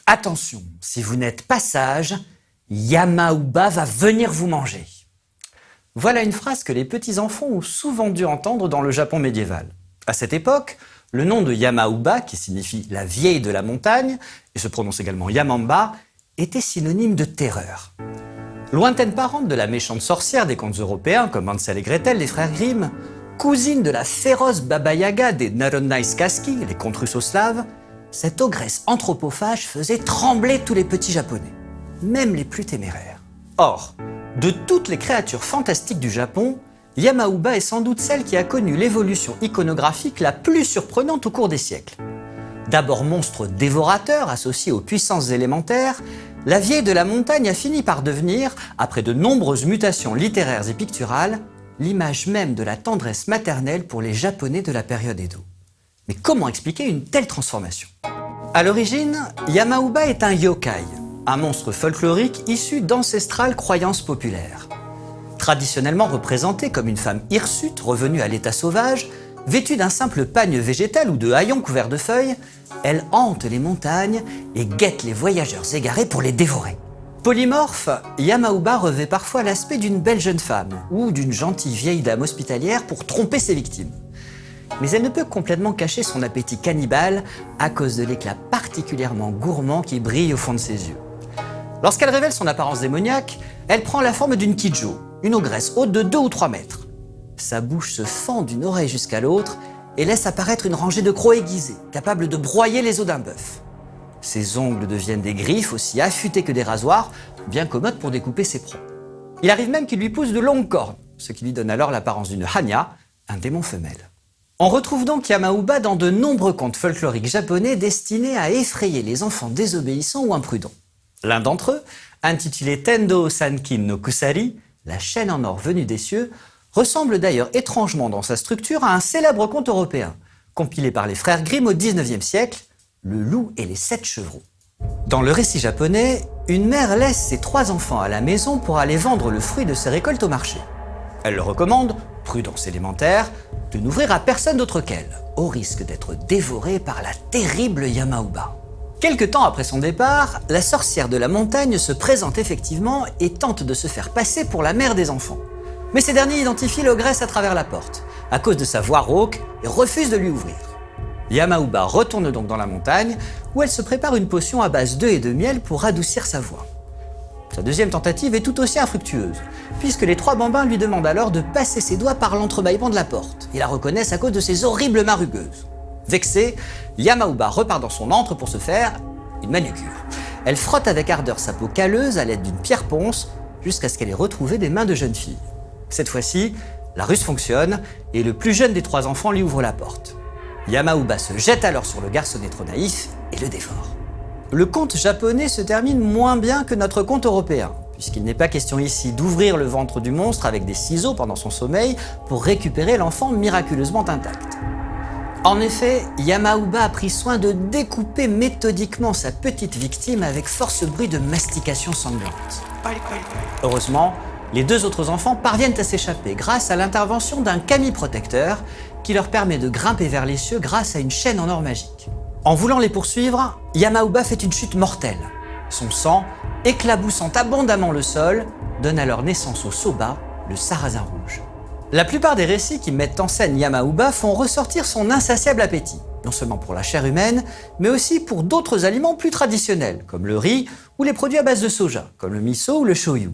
Attention, si vous n'êtes pas sage, Yamaouba va venir vous manger. Voilà une phrase que les petits-enfants ont souvent dû entendre dans le Japon médiéval. À cette époque, le nom de Yamaouba, qui signifie la vieille de la montagne, et se prononce également Yamamba, était synonyme de terreur. Lointaine parente de la méchante sorcière des contes européens, comme Hansel et Gretel, les frères Grimm, cousine de la féroce Baba Yaga des Narodnaï Сказки, les contes russo-slaves, cette ogresse anthropophage faisait trembler tous les petits japonais, même les plus téméraires. Or, de toutes les créatures fantastiques du Japon, Yamaouba est sans doute celle qui a connu l'évolution iconographique la plus surprenante au cours des siècles. D'abord monstre dévorateur associé aux puissances élémentaires, la vieille de la montagne a fini par devenir, après de nombreuses mutations littéraires et picturales, l'image même de la tendresse maternelle pour les Japonais de la période Edo. Mais comment expliquer une telle transformation? À l'origine, Yamaouba est un yokai, un monstre folklorique issu d'ancestrales croyances populaires. Traditionnellement représentée comme une femme hirsute revenue à l'état sauvage, vêtue d'un simple pagne végétal ou de haillons couverts de feuilles, elle hante les montagnes et guette les voyageurs égarés pour les dévorer. Polymorphe, Yamaouba revêt parfois l'aspect d'une belle jeune femme ou d'une gentille vieille dame hospitalière pour tromper ses victimes. Mais elle ne peut complètement cacher son appétit cannibale à cause de l'éclat particulièrement gourmand qui brille au fond de ses yeux. Lorsqu'elle révèle son apparence démoniaque, elle prend la forme d'une Kijo, une ogresse haute de 2 ou 3 mètres. Sa bouche se fend d'une oreille jusqu'à l'autre et laisse apparaître une rangée de crocs aiguisés, capables de broyer les os d'un bœuf. Ses ongles deviennent des griffes aussi affûtées que des rasoirs, bien commodes pour découper ses proies. Il arrive même qu'il lui pousse de longues cornes, ce qui lui donne alors l'apparence d'une Hanya, un démon femelle. On retrouve donc Yamaouba dans de nombreux contes folkloriques japonais destinés à effrayer les enfants désobéissants ou imprudents. L'un d'entre eux, intitulé Tendo Sankin no Kusari, la chaîne en or venue des cieux, ressemble d'ailleurs étrangement dans sa structure à un célèbre conte européen, compilé par les frères Grimm au XIXe siècle, Le loup et les 7 chevreaux. Dans le récit japonais, une mère laisse ses 3 enfants à la maison pour aller vendre le fruit de ses récoltes au marché. Elle leur recommande, prudence élémentaire, de n'ouvrir à personne d'autre qu'elle, au risque d'être dévorée par la terrible Yamaouba. Quelque temps après son départ, la sorcière de la montagne se présente effectivement et tente de se faire passer pour la mère des enfants. Mais ces derniers identifient l'ogresse à travers la porte, à cause de sa voix rauque, et refusent de lui ouvrir. Yamaouba retourne donc dans la montagne, où elle se prépare une potion à base d'œufs et de miel pour adoucir sa voix. Sa deuxième tentative est tout aussi infructueuse, puisque les 3 bambins lui demandent alors de passer ses doigts par l'entrebâillement de la porte. Ils la reconnaissent à cause de ses horribles mains rugueuses. Vexée, Yamaouba repart dans son antre pour se faire une manucure. Elle frotte avec ardeur sa peau calleuse à l'aide d'une pierre ponce, jusqu'à ce qu'elle ait retrouvé des mains de jeune fille. Cette fois-ci, la ruse fonctionne, et le plus jeune des 3 enfants lui ouvre la porte. Yamaouba se jette alors sur le garçonnet trop naïf et le dévore. Le conte japonais se termine moins bien que notre conte européen, puisqu'il n'est pas question ici d'ouvrir le ventre du monstre avec des ciseaux pendant son sommeil pour récupérer l'enfant miraculeusement intact. En effet, Yamaouba a pris soin de découper méthodiquement sa petite victime avec force bruit de mastication sanglante. Heureusement, les 2 autres enfants parviennent à s'échapper grâce à l'intervention d'un kami protecteur qui leur permet de grimper vers les cieux grâce à une chaîne en or magique. En voulant les poursuivre, Yamaouba fait une chute mortelle. Son sang, éclaboussant abondamment le sol, donne alors naissance au soba, le sarrasin rouge. La plupart des récits qui mettent en scène Yamaouba font ressortir son insatiable appétit, non seulement pour la chair humaine, mais aussi pour d'autres aliments plus traditionnels, comme le riz ou les produits à base de soja, comme le miso ou le shoyu.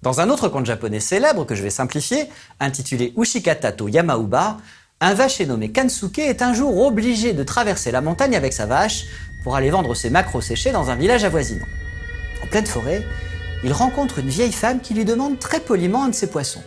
Dans un autre conte japonais célèbre que je vais simplifier, intitulé Ushikata to Yamaouba, un vacher nommé Kansuke est un jour obligé de traverser la montagne avec sa vache pour aller vendre ses maquereaux séchés dans un village avoisinant. En pleine forêt, il rencontre une vieille femme qui lui demande très poliment un de ses poissons.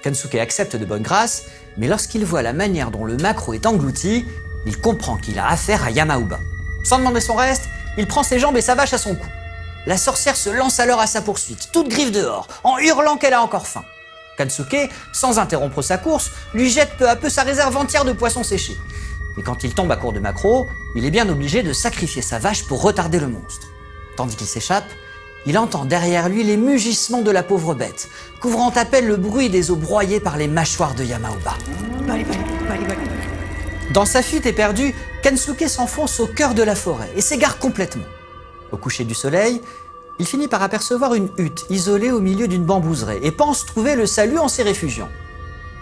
Kansuke accepte de bonne grâce, mais lorsqu'il voit la manière dont le maquereau est englouti, il comprend qu'il a affaire à Yamaouba. Sans demander son reste, il prend ses jambes et sa vache à son cou. La sorcière se lance alors à sa poursuite, toute griffe dehors, en hurlant qu'elle a encore faim. Kansuke, sans interrompre sa course, lui jette peu à peu sa réserve entière de poissons séchés. Mais quand il tombe à court de maquereaux, il est bien obligé de sacrifier sa vache pour retarder le monstre. Tandis qu'il s'échappe, il entend derrière lui les mugissements de la pauvre bête, couvrant à peine le bruit des os broyés par les mâchoires de Yamaouba. Dans sa fuite éperdue, Kansuke s'enfonce au cœur de la forêt et s'égare complètement. Au coucher du soleil, il finit par apercevoir une hutte isolée au milieu d'une bambouseraie et pense trouver le salut en s'y réfugiant.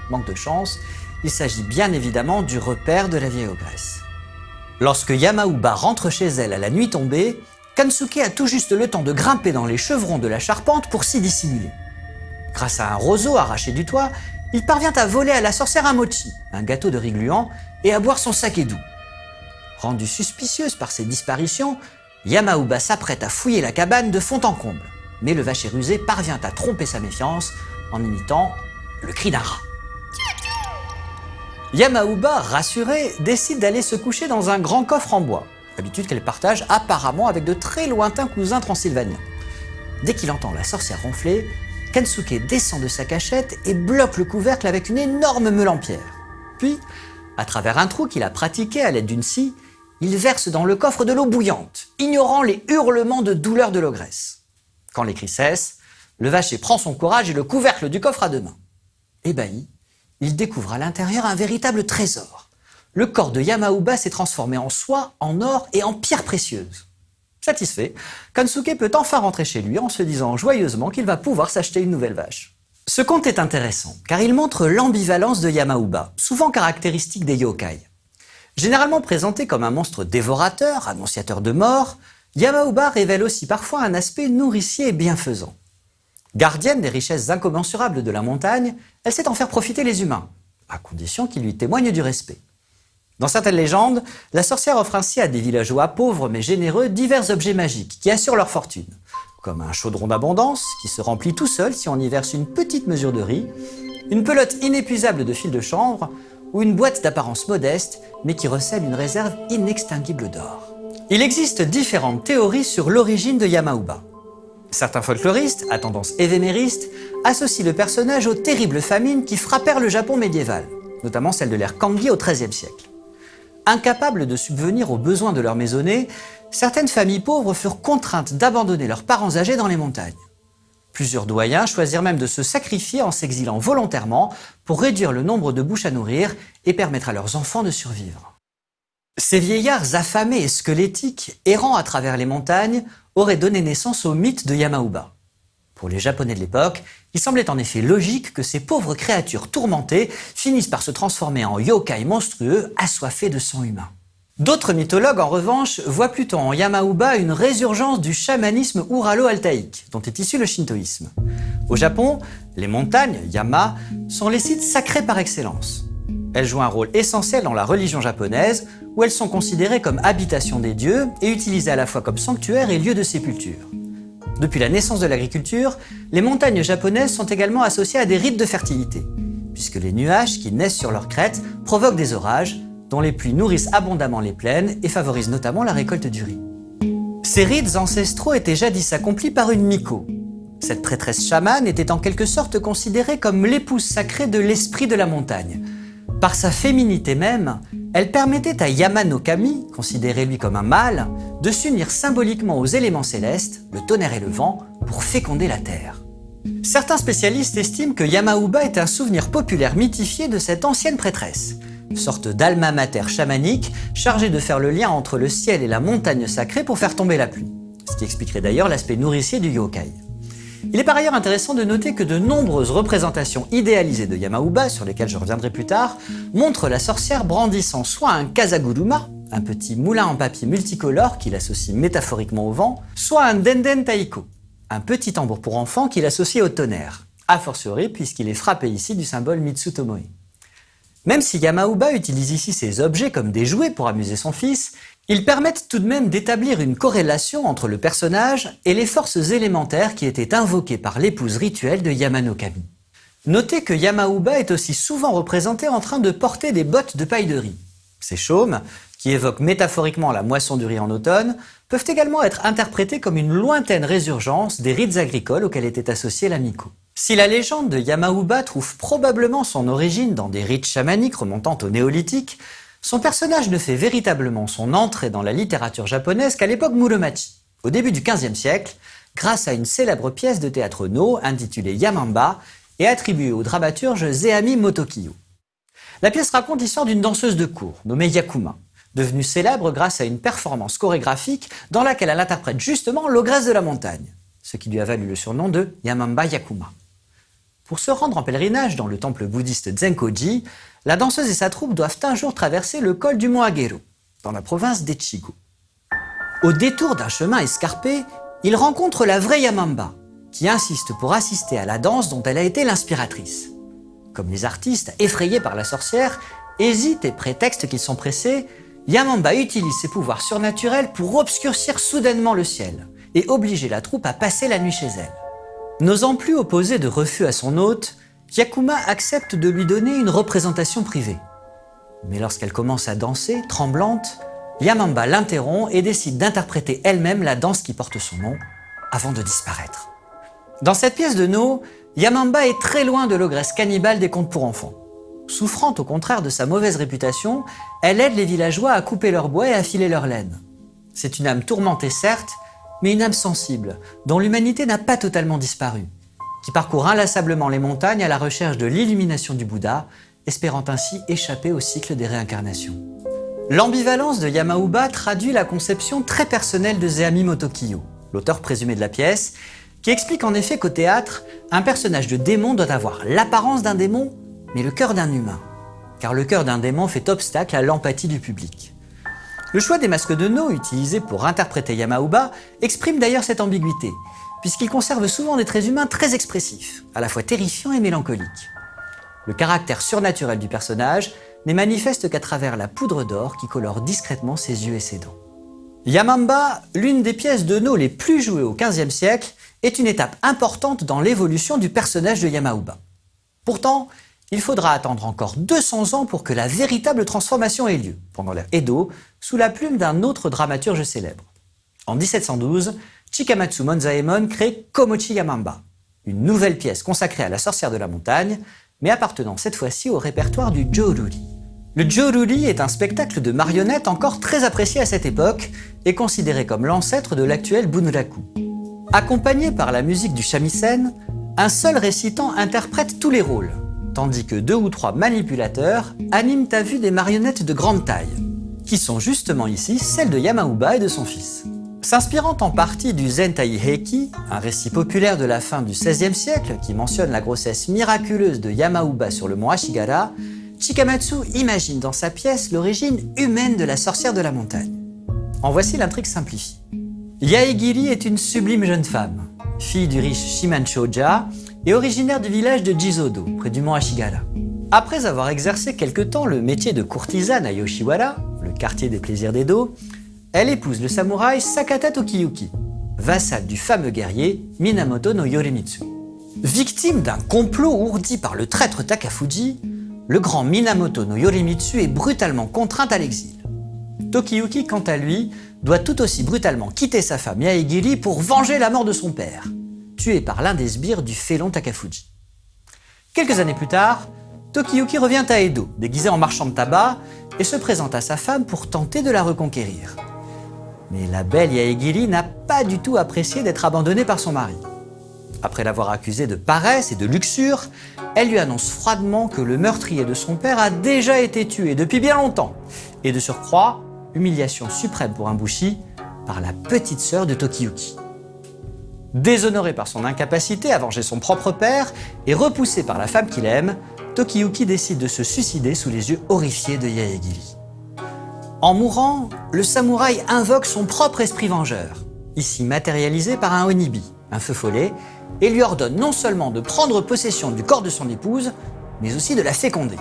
Manque de chance, il s'agit bien évidemment du repère de la vieille ogresse. Lorsque Yamauba rentre chez elle à la nuit tombée, Kansuke a tout juste le temps de grimper dans les chevrons de la charpente pour s'y dissimuler. Grâce à un roseau arraché du toit, il parvient à voler à la sorcière un mochi, un gâteau de riz gluant, et à boire son saké doux. Rendue suspicieuse par ces disparitions, Yamauba s'apprête à fouiller la cabane de fond en comble. Mais le vacher rusé parvient à tromper sa méfiance en imitant le cri d'un rat. Yamauba, rassurée, décide d'aller se coucher dans un grand coffre en bois, habitude qu'elle partage apparemment avec de très lointains cousins transylvaniens. Dès qu'il entend la sorcière ronfler, Kansuke descend de sa cachette et bloque le couvercle avec une énorme meule en pierre. Puis, à travers un trou qu'il a pratiqué à l'aide d'une scie, il verse dans le coffre de l'eau bouillante, ignorant les hurlements de douleur de l'ogresse. Quand les cris cessent, le vacher prend son courage et le couvercle du coffre à deux mains. Ébahi, il découvre à l'intérieur un véritable trésor. Le corps de Yamauba s'est transformé en soie, en or et en pierres précieuses. Satisfait, Kansuke peut enfin rentrer chez lui en se disant joyeusement qu'il va pouvoir s'acheter une nouvelle vache. Ce conte est intéressant car il montre l'ambivalence de Yamauba, souvent caractéristique des yokai. Généralement présenté comme un monstre dévorateur, annonciateur de mort, Yamauba révèle aussi parfois un aspect nourricier et bienfaisant. Gardienne des richesses incommensurables de la montagne, elle sait en faire profiter les humains, à condition qu'ils lui témoignent du respect. Dans certaines légendes, la sorcière offre ainsi à des villageois pauvres mais généreux divers objets magiques qui assurent leur fortune, comme un chaudron d'abondance qui se remplit tout seul si on y verse une petite mesure de riz, une pelote inépuisable de fil de chanvre ou une boîte d'apparence modeste mais qui recèle une réserve inextinguible d'or. Il existe différentes théories sur l'origine de Yamauba. Certains folkloristes, à tendance évémériste, associent le personnage aux terribles famines qui frappèrent le Japon médiéval, notamment celle de l'ère Kangye au XIIIe siècle. Incapables de subvenir aux besoins de leurs maisonnées, certaines familles pauvres furent contraintes d'abandonner leurs parents âgés dans les montagnes. Plusieurs doyens choisirent même de se sacrifier en s'exilant volontairement pour réduire le nombre de bouches à nourrir et permettre à leurs enfants de survivre. Ces vieillards affamés et squelettiques, errant à travers les montagnes, auraient donné naissance au mythe de Yamauba. Pour les Japonais de l'époque, il semblait en effet logique que ces pauvres créatures tourmentées finissent par se transformer en yokai monstrueux assoiffés de sang humain. D'autres mythologues, en revanche, voient plutôt en Yamauba une résurgence du chamanisme ouralo-altaïque, dont est issu le shintoïsme. Au Japon, les montagnes, yama, sont les sites sacrés par excellence. Elles jouent un rôle essentiel dans la religion japonaise, où elles sont considérées comme habitation des dieux et utilisées à la fois comme sanctuaires et lieux de sépulture. Depuis la naissance de l'agriculture, les montagnes japonaises sont également associées à des rites de fertilité, puisque les nuages qui naissent sur leurs crêtes provoquent des orages, dont les pluies nourrissent abondamment les plaines et favorisent notamment la récolte du riz. Ces rites ancestraux étaient jadis accomplis par une miko. Cette prêtresse chamane était en quelque sorte considérée comme l'épouse sacrée de l'esprit de la montagne. Par sa féminité même, elle permettait à Yama no Kami, considéré lui comme un mâle, de s'unir symboliquement aux éléments célestes, le tonnerre et le vent, pour féconder la terre. Certains spécialistes estiment que Yamauba est un souvenir populaire mythifié de cette ancienne prêtresse, sorte d'alma mater chamanique chargée de faire le lien entre le ciel et la montagne sacrée pour faire tomber la pluie, ce qui expliquerait d'ailleurs l'aspect nourricier du yokai. Il est par ailleurs intéressant de noter que de nombreuses représentations idéalisées de Yamauba, sur lesquelles je reviendrai plus tard, montrent la sorcière brandissant soit un kazaguruma, un petit moulin en papier multicolore qu'il associe métaphoriquement au vent, soit un denden taiko, un petit tambour pour enfants qu'il associe au tonnerre, a fortiori puisqu'il est frappé ici du symbole Mitsutomoe. Même si Yamauba utilise ici ces objets comme des jouets pour amuser son fils, ils permettent tout de même d'établir une corrélation entre le personnage et les forces élémentaires qui étaient invoquées par l'épouse rituelle de Yama no Kami. Notez que Yamauba est aussi souvent représenté en train de porter des bottes de paille de riz. Ces chaumes, qui évoquent métaphoriquement la moisson du riz en automne, peuvent également être interprétés comme une lointaine résurgence des rites agricoles auxquels était associée la miko. Si la légende de Yamauba trouve probablement son origine dans des rites chamaniques remontant au néolithique, son personnage ne fait véritablement son entrée dans la littérature japonaise qu'à l'époque Muromachi, au début du XVe siècle, grâce à une célèbre pièce de théâtre no intitulée Yamamba et attribuée au dramaturge Zeami Motokiyo. La pièce raconte l'histoire d'une danseuse de cour, nommée Yakuma, devenue célèbre grâce à une performance chorégraphique dans laquelle elle interprète justement l'ogresse de la montagne, ce qui lui a valu le surnom de Yamamba Yakuma. Pour se rendre en pèlerinage dans le temple bouddhiste Zenkoji, la danseuse et sa troupe doivent un jour traverser le col du mont Agero, dans la province d'Echigo. Au détour d'un chemin escarpé, ils rencontrent la vraie Yamamba, qui insiste pour assister à la danse dont elle a été l'inspiratrice. Comme les artistes, effrayés par la sorcière, hésitent et prétextent qu'ils sont pressés, Yamamba utilise ses pouvoirs surnaturels pour obscurcir soudainement le ciel et obliger la troupe à passer la nuit chez elle. N'osant plus opposer de refus à son hôte, Yakuma accepte de lui donner une représentation privée. Mais lorsqu'elle commence à danser, tremblante, Yamamba l'interrompt et décide d'interpréter elle-même la danse qui porte son nom, avant de disparaître. Dans cette pièce de No, Yamamba est très loin de l'ogresse cannibale des contes pour enfants. Souffrant au contraire de sa mauvaise réputation, elle aide les villageois à couper leur bois et à filer leur laine. C'est une âme tourmentée certes, mais une âme sensible, dont l'humanité n'a pas totalement disparu, qui parcourt inlassablement les montagnes à la recherche de l'illumination du Bouddha, espérant ainsi échapper au cycle des réincarnations. L'ambivalence de Yamauba traduit la conception très personnelle de Zeami Motokiyo, l'auteur présumé de la pièce, qui explique en effet qu'au théâtre, un personnage de démon doit avoir l'apparence d'un démon, mais le cœur d'un humain, car le cœur d'un démon fait obstacle à l'empathie du public. Le choix des masques de No utilisés pour interpréter Yamauba exprime d'ailleurs cette ambiguïté, puisqu'il conserve souvent des traits humains très expressifs, à la fois terrifiants et mélancoliques. Le caractère surnaturel du personnage n'est manifeste qu'à travers la poudre d'or qui colore discrètement ses yeux et ses dents. Yamamba, l'une des pièces de No les plus jouées au XVe siècle, est une étape importante dans l'évolution du personnage de Yamauba. Pourtant, il faudra attendre encore 200 ans pour que la véritable transformation ait lieu, pendant l'ère Edo, sous la plume d'un autre dramaturge célèbre. En 1712, Chikamatsu Monzaemon crée Komochi Yamamba, une nouvelle pièce consacrée à la sorcière de la montagne, mais appartenant cette fois-ci au répertoire du Jōruri. Le Jōruri est un spectacle de marionnettes encore très apprécié à cette époque et considéré comme l'ancêtre de l'actuel bunraku. Accompagné par la musique du shamisen, un seul récitant interprète tous les rôles, tandis que 2 ou 3 manipulateurs animent à vue des marionnettes de grande taille, qui sont justement ici celles de Yamauba et de son fils. S'inspirant en partie du Zentai Heiki, un récit populaire de la fin du XVIe siècle qui mentionne la grossesse miraculeuse de Yamauba sur le mont Ashigara, Chikamatsu imagine dans sa pièce l'origine humaine de la sorcière de la montagne. En voici l'intrigue simplifiée. Yaegiri est une sublime jeune femme, fille du riche Shimanshoja et originaire du village de Jizodo, près du mont Ashigara. Après avoir exercé quelque temps le métier de courtisane à Yoshiwara, le quartier des plaisirs d'Edo, elle épouse le samouraï Sakata Tokiyuki, vassal du fameux guerrier Minamoto no Yorimitsu. Victime d'un complot ourdi par le traître Takafuji, le grand Minamoto no Yorimitsu est brutalement contraint à l'exil. Tokiyuki, quant à lui, doit tout aussi brutalement quitter sa femme Yaegiri pour venger la mort de son père, tué par l'un des sbires du félon Takafuji. Quelques années plus tard, Tokiyuki revient à Edo, déguisé en marchand de tabac, et se présente à sa femme pour tenter de la reconquérir. Mais la belle Yaegiri n'a pas du tout apprécié d'être abandonnée par son mari. Après l'avoir accusée de paresse et de luxure, elle lui annonce froidement que le meurtrier de son père a déjà été tué depuis bien longtemps, et de surcroît, humiliation suprême pour un bushi, par la petite sœur de Tokiyuki. Déshonoré par son incapacité à venger son propre père et repoussé par la femme qu'il aime, Tokiyuki décide de se suicider sous les yeux horrifiés de Yaegiri. En mourant, le samouraï invoque son propre esprit vengeur, ici matérialisé par un onibi, un feu follet, et lui ordonne non seulement de prendre possession du corps de son épouse, mais aussi de la féconder.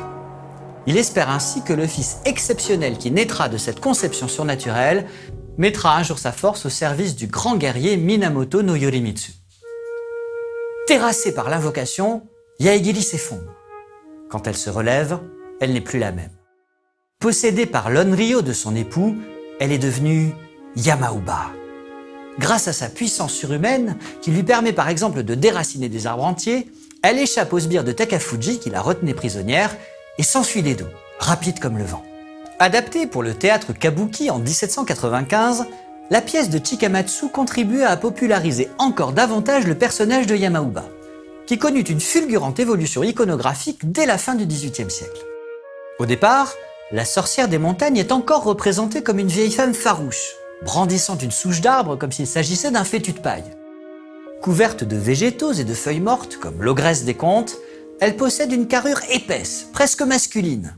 Il espère ainsi que le fils exceptionnel qui naîtra de cette conception surnaturelle mettra un jour sa force au service du grand guerrier Minamoto no Yorimitsu. Terrassée par l'invocation, Yaegiri s'effondre. Quand elle se relève, elle n'est plus la même. Possédée par l'onryo de son époux, elle est devenue Yamauba. Grâce à sa puissance surhumaine, qui lui permet par exemple de déraciner des arbres entiers, elle échappe aux sbires de Takafuji qui la retenaient prisonnière et s'enfuit d'Edo, rapide comme le vent. Adaptée pour le théâtre kabuki en 1795, la pièce de Chikamatsu contribue à populariser encore davantage le personnage de Yamauba, qui connut une fulgurante évolution iconographique dès la fin du XVIIIe siècle. Au départ, la sorcière des montagnes est encore représentée comme une vieille femme farouche, brandissant une souche d'arbre comme s'il s'agissait d'un fétu de paille. Couverte de végétaux et de feuilles mortes, comme l'ogresse des contes, elle possède une carrure épaisse, presque masculine.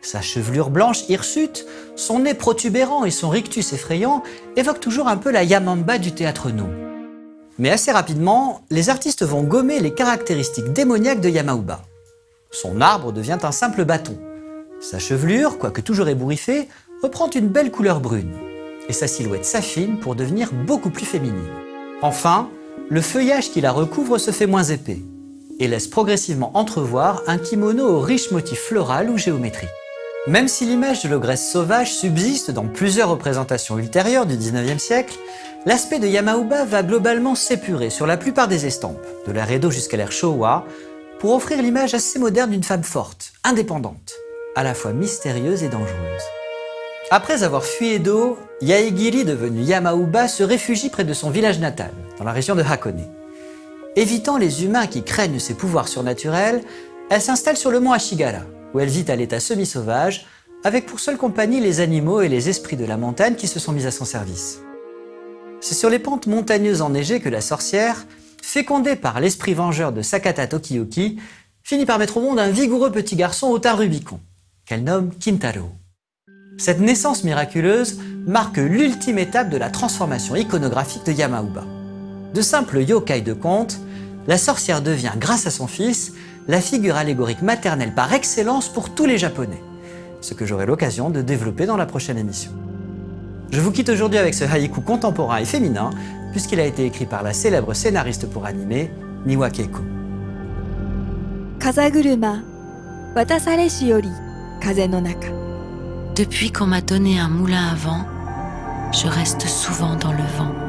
Sa chevelure blanche hirsute, son nez protubérant et son rictus effrayant évoquent toujours un peu la Yamamba du théâtre No. Mais assez rapidement, les artistes vont gommer les caractéristiques démoniaques de Yamaouba. Son arbre devient un simple bâton. Sa chevelure, quoique toujours ébouriffée, reprend une belle couleur brune. Et sa silhouette s'affine pour devenir beaucoup plus féminine. Enfin, le feuillage qui la recouvre se fait moins épais et laisse progressivement entrevoir un kimono au riche motif floral ou géométrique. Même si l'image de l'ogresse sauvage subsiste dans plusieurs représentations ultérieures du XIXe siècle, l'aspect de Yamaouba va globalement s'épurer sur la plupart des estampes, de l'ère Edo jusqu'à l'ère Showa, pour offrir l'image assez moderne d'une femme forte, indépendante, à la fois mystérieuse et dangereuse. Après avoir fui Edo, Yaegiri, devenue Yamaouba, se réfugie près de son village natal, dans la région de Hakone. Évitant les humains qui craignent ses pouvoirs surnaturels, elle s'installe sur le mont Ashigara, où elle vit à l'état semi-sauvage, avec pour seule compagnie les animaux et les esprits de la montagne qui se sont mis à son service. C'est sur les pentes montagneuses enneigées que la sorcière, fécondée par l'esprit vengeur de Sakata Tokiyoki, finit par mettre au monde un vigoureux petit garçon au teint Rubicon, qu'elle nomme Kintaro. Cette naissance miraculeuse marque l'ultime étape de la transformation iconographique de Yamaouba. De simple yokai de conte, la sorcière devient, grâce à son fils, la figure allégorique maternelle par excellence pour tous les Japonais, ce que j'aurai l'occasion de développer dans la prochaine émission. Je vous quitte aujourd'hui avec ce haïku contemporain et féminin, puisqu'il a été écrit par la célèbre scénariste pour animé, Niwa Keiko. Kazaguruma, watasareshi yori, kaze no naka. Depuis qu'on m'a donné un moulin à vent, je reste souvent dans le vent.